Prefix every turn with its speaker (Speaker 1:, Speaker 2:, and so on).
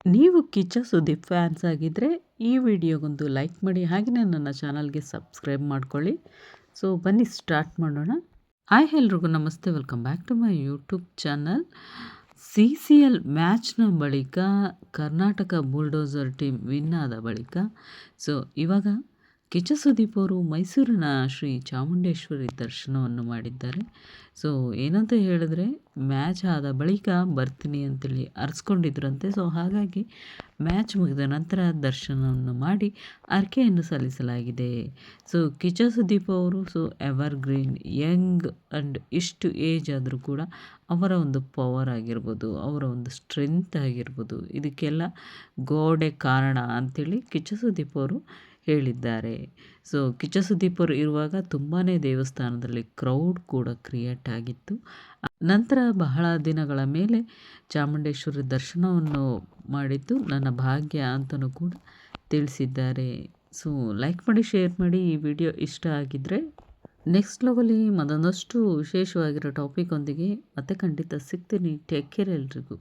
Speaker 1: ನೀವು ಕಿಚ್ಚ ಸುದೀಪ್ ಫ್ಯಾನ್ಸ್ ಆಗಿದ್ದರೆ ಈ ವಿಡಿಯೋಗೊಂದು ಲೈಕ್ ಮಾಡಿ, ಹಾಗೆಯೇ ನನ್ನ ಚಾನಲ್ಗೆ ಸಬ್ಸ್ಕ್ರೈಬ್ ಮಾಡ್ಕೊಳ್ಳಿ. ಸೊ ಬನ್ನಿ ಸ್ಟಾರ್ಟ್ ಮಾಡೋಣ. ಹಾಯ್ ಎಲ್ರಿಗೂ ನಮಸ್ತೆ, welcome back to my YouTube channel. CCL ಮ್ಯಾಚ್ನ ಬಳಿಕ ಕರ್ನಾಟಕ ಬುಲ್ಡೋಸರ್ ಟೀಮ್ ವಿನ್ ಆದ ಬಳಿಕ ಸೊ ಇವಾಗ ಕಿಚ್ಚ ಸುದೀಪ್ ಅವರು ಮೈಸೂರಿನ ಶ್ರೀ ಚಾಮುಂಡೇಶ್ವರಿ ದರ್ಶನವನ್ನು ಮಾಡಿದ್ದಾರೆ. ಸೊ ಏನಂತ ಹೇಳಿದ್ರೆ, ಮ್ಯಾಚ್ ಆದ ಬಳಿಕ ಬರ್ತೀನಿ ಅಂತೇಳಿ ಅರ್ಸ್ಕೊಂಡಿದ್ರಂತೆ. ಸೊ ಹಾಗಾಗಿ ಮ್ಯಾಚ್ ಮುಗಿದ ನಂತರ ದರ್ಶನವನ್ನು ಮಾಡಿ ಅರ್ಕೆಯನ್ನು ಸಲ್ಲಿಸಲಾಗಿದೆ. ಸೊ ಕಿಚ್ಚ ಸುದೀಪ್ ಅವರು ಎವರ್ ಗ್ರೀನ್, ಯಂಗ್ ಆ್ಯಂಡ್ ಇಷ್ಟು ಏಜ್ ಆದರೂ ಕೂಡ ಅವರ ಒಂದು ಪವರ್ ಆಗಿರ್ಬೋದು, ಅವರ ಒಂದು ಸ್ಟ್ರೆಂತ್ ಆಗಿರ್ಬೋದು, ಇದಕ್ಕೆಲ್ಲ ಗೋಡೆ ಕಾರಣ ಅಂಥೇಳಿ ಕಿಚ್ಚ ಸುದೀಪ್ ಅವರು ಹೇಳಿದ್ದಾರೆ. ಸೊ ಕಿಚ್ಚ ಸುದೀಪ್ ಅವರು ಇರುವಾಗ ತುಂಬಾ ದೇವಸ್ಥಾನದಲ್ಲಿ ಕ್ರೌಡ್ ಕೂಡ ಕ್ರಿಯೇಟ್ ಆಗಿತ್ತು. ನಂತರ ಬಹಳ ದಿನಗಳ ಮೇಲೆ ಚಾಮುಂಡೇಶ್ವರಿ ದರ್ಶನವನ್ನು ಮಾಡಿದ್ದು ನನ್ನ ಭಾಗ್ಯ ಅಂತಲೂ ಕೂಡ ತಿಳಿಸಿದ್ದಾರೆ. ಸೊ ಲೈಕ್ ಮಾಡಿ, ಶೇರ್ ಮಾಡಿ. ಈ ವಿಡಿಯೋ ಇಷ್ಟ ಆಗಿದ್ದರೆ ನೆಕ್ಸ್ಟ್ ಲೆವೆಲಿ ಮತ್ತೊಂದಷ್ಟು ವಿಶೇಷವಾಗಿರೋ ಟಾಪಿಕ್ ಒಂದಿಗೆ ಮತ್ತೆ ಖಂಡಿತ ಸಿಗ್ತೀನಿ. ಟೇಕ್ ಕೇರ್ ಎಲ್ರಿಗೂ.